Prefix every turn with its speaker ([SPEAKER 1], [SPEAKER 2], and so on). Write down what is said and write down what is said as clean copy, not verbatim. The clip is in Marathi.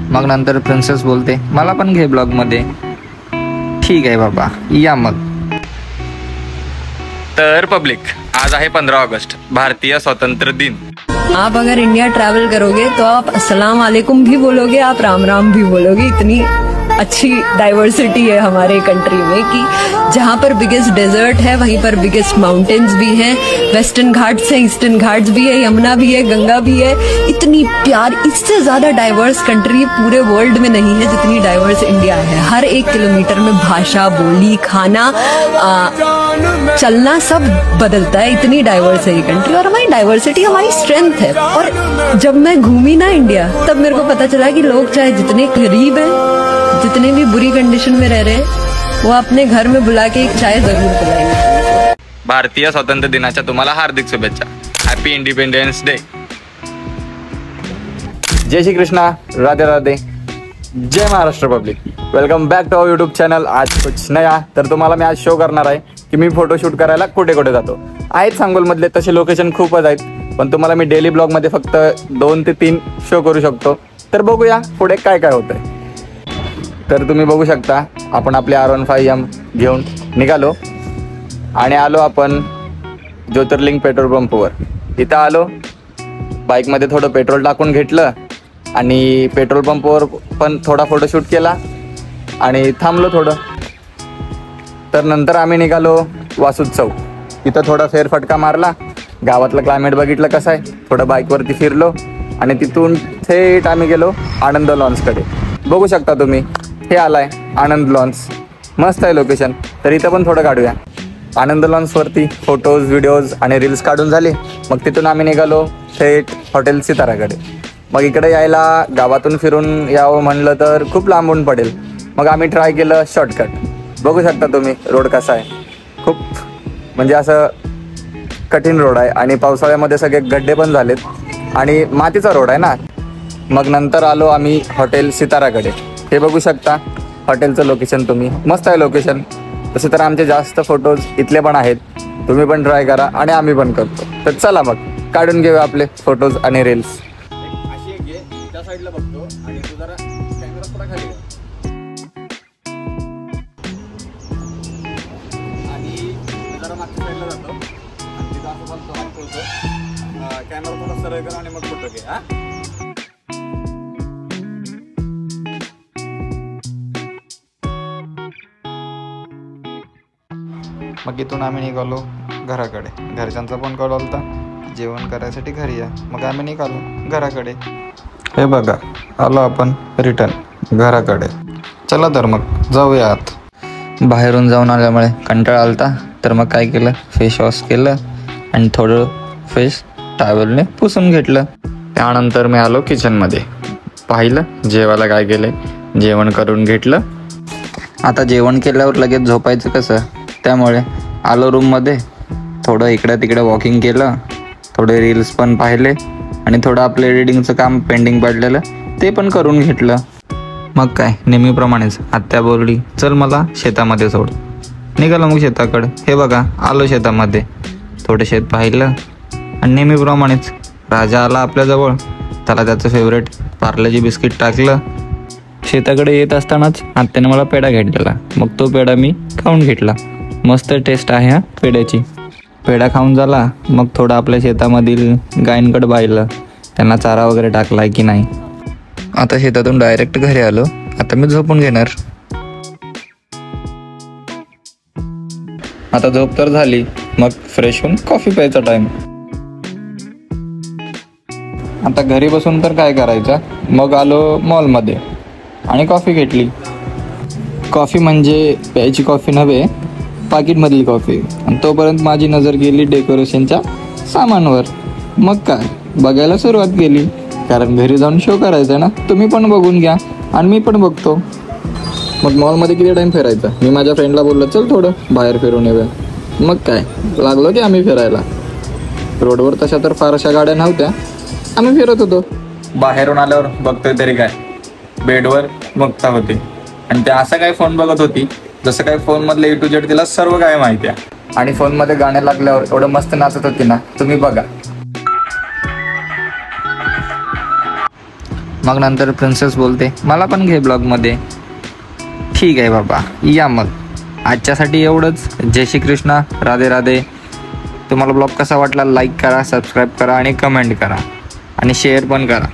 [SPEAKER 1] मग नंतर प्रिन्सेस बोलते मला पण घे ब्लॉगमध्ये. ठीक आहे बाबा या मग. तर पब्लिक, आज आहे 15 ऑगस्ट, भारतीय स्वातंत्र्य दिन.
[SPEAKER 2] आप अगर इंडिया ट्रैवल करोगे तो आप अस्सलाम वालेकुम भी बोलोगे, आप राम राम भी बोलोगे. इतनी अच्छी डाइवर्सिटी है हमारे कंट्री में कि जहाँ पर बिगेस्ट डेजर्ट है वहीं पर बिगेस्ट माउंटेन्स भी हैं, वेस्टर्न घाट्स हैं, ईस्टर्न घाट्स भी है, यमुना भी है, गंगा भी है. इतनी प्यार, इससे ज्यादा डाइवर्स कंट्री पूरे वर्ल्ड में नहीं है जितनी डाइवर्स इंडिया है. हर 1 किलोमीटर में भाषा, बोली, खाना, चलना सब बदलता है. इतनी डाइवर्स है ये कंट्री और हमारी डाइवर्सिटी हमारी स्ट्रेंथ है. और जब मैं घूमी ना इंडिया, तब मेरे को पता चला कि लोग चाहे जितने गरीब हैं, जितने भी बुरी कंडीशन में रह रहे हैं, वो अपने घर में बुला के एक चाय जरूर पिलाएंगे.
[SPEAKER 1] भारतीय स्वातंत्र्य दिनाच्या तुम्हाला हार्दिक शुभेच्छा. Happy independence day. जय श्री कृष्णा, राधे राधे, जय Maharashtra public. Welcome back to our YouTube channel. आज कुछ नया. तर तुम्हाला मी आज शो करणार आहे की मी फोटोशूट करायला कुठे कुठे जातो. आहेत सांगोलमधले तसे लोकेशन खूपच आहेत, पण तुम्हाला मी डेली ब्लॉगमध्ये फक्त 2 ते 3 शो करू शकतो. तर बघूया पुढे काय काय होतंय. तर तुम्ही बघू शकता आपण आपले R15M घेऊन निघालो आणि आलो आपण ज्योतिर्लिंग पेट्रोल पंपवर. इथं आलो, बाईकमध्ये थोडं पेट्रोल टाकून घेतलं आणि पेट्रोल पंपवर पण थोडा फोटोशूट केला आणि थांबलो थोडं. तर नंतर आम्ही निघालो वासुद चौक. इथं थोडा फेरफटका मारला, गावातलं क्लायमेट बघितलं कसं आहे, थोडं बाईकवरती फिरलो आणि तिथून थेट आम्ही गेलो आनंद लॉन्सकडे. बघू शकता तुम्ही, हे आलाय आनंद लॉन्स. मस्त आहे लोकेशन. तर इथं पण थोडं काढूया. आनंद लॉन्सवरती फोटोज, व्हिडिओज आणि रील्स काढून झाले. मग तिथून आम्ही निघालो थेट हॉटेल सिताराकडे. मग इकडे यायला गावातून फिरून यावं म्हणलं तर खूप लांबून पडेल. मग आम्ही ट्राय केलं शॉर्टकट. बघू शकता तुम्ही रोड कसा आहे. खूप म्हणजे असं कठीण रोड आहे आणि पावसाळ्यामध्ये सगळे गड्डे पण झालेत आणि मातीचा रोड आहे ना. मग नंतर आलो आम्ही हॉटेल सिताराकडे. हे बघू शकता हॉटेलचं लोकेशन तुम्ही. मस्त आहे लोकेशन. तसे तर आमचे जास्त फोटोज इथले पण आहेत. तुम्ही पण ट्राय करा आणि आम्ही पण करतो. तर चला मग काढून घेऊया आपले फोटोज आणि रील्स. अशी एक घे, त्या साईडला बघतो आणि तू जरा कॅमेरा थोडा खाली आणि जरा मागच्या साईडला जातो आणि तिथं असं बघतो हात ठेवतो. कॅमेरा थोडा सरळ कर आणि मग फोटो घे. मग इथून आम्ही निघालो घराकडे. घरच्यांचा फोन कॉल होता जेवण करायसाठी घरी या. मग आम्ही निघालो घराकडे. हे बघा आलो आपण रिटर्न घराकडे. चला तर मग जाऊया आत. बाहेरून जाऊन आल्यामुळे कंटाळा आलता, तर मग काय केलं, फेस वॉश केलं आणि थोडं फेस टॉवेलने पुसून घेतलं. त्यानंतर मी आलो किचनमध्ये. पाहिलं जेवायला काय केलं, जेवण करून घेतलं. आता जेवण केल्यावर लगेच झोपायचं कसं, त्यामुळे आलो रूममध्ये. थोडं इकडे तिकडे वॉकिंग केलं, थोडे रील्स पण पाहिले आणि थोडं आपलं एडिटिंगचं काम पेंडिंग पडलेलं ते पण करून घेतलं. मग काय नेहमीप्रमाणेच आत्या बोलली चल मला शेतामध्ये सोड. निघालो मग शेताकडे. हे बघा आलो शेतामध्ये. थोडं शेत पाहिलं आणि नेहमीप्रमाणेच राजा आला आपल्याजवळ. त्याला त्याचं फेवरेट पार्लेजी बिस्किट टाकलं. शेताकडे येत असतानाच आत्याने मला पेढा घेतलेला. मग तो पेढा मी खाऊन घेतला. मस्त टेस्ट आहे हा पेढ्याची. पेढा खाऊन झाला मग थोडं आपल्या शेतामधील गायींकडे पाहिलं, त्यांना चारा वगैरे टाकला आहे की नाही. आता शेतातून डायरेक्ट घरी आलो. आता मी झोपून घेणार. आता झोप तर झाली, मग फ्रेश होऊन कॉफी प्यायचा टाइम. आता घरी बसून तर काय करायचं, मग आलो मॉलमध्ये आणि कॉफी घेतली. कॉफी म्हणजे प्यायची कॉफी नव्हे, पाकिटमधली कॉफी. आणि तोपर्यंत माझी नजर गेली डेकोरेशनच्या सामानवर. मग काय बघायला सुरुवात केली, कारण घरी जाऊन शो करायचा ना. तुम्ही पण बघून घ्या आणि मी पण बघतो. मग मॉलमध्ये किती टाईम फिरायचा. मी माझ्या फ्रेंडला बोललो चल थोडं बाहेर फिरून येऊया. मग काय लागलो की आम्ही फिरायला. रोडवर तशा तर फार अशा गाड्या नव्हत्या, आम्ही फिरत होतो. बाहेरून आल्यावर बघतोय तरी काय, बेडवर बघता होते आणि ते असं काय फोन बघत होती जसं काय फोनमधलं A to Z तिला सर्व काय माहिती आहे. आणि फोनमध्ये गाणे लागल्यावर एवढं मस्त नाचत होती ना, तुम्ही बघा. मग नंतर प्रिन्सेस बोलते मला पण घे ब्लॉगमध्ये. ठीक आहे बाबा या मग. आजच्यासाठी एवढंच. जय श्री कृष्ण, राधे राधे. तुम्हाला ब्लॉग कसा वाटला लाईक करा, सबस्क्राईब करा आणि कमेंट करा आणि शेअर पण करा.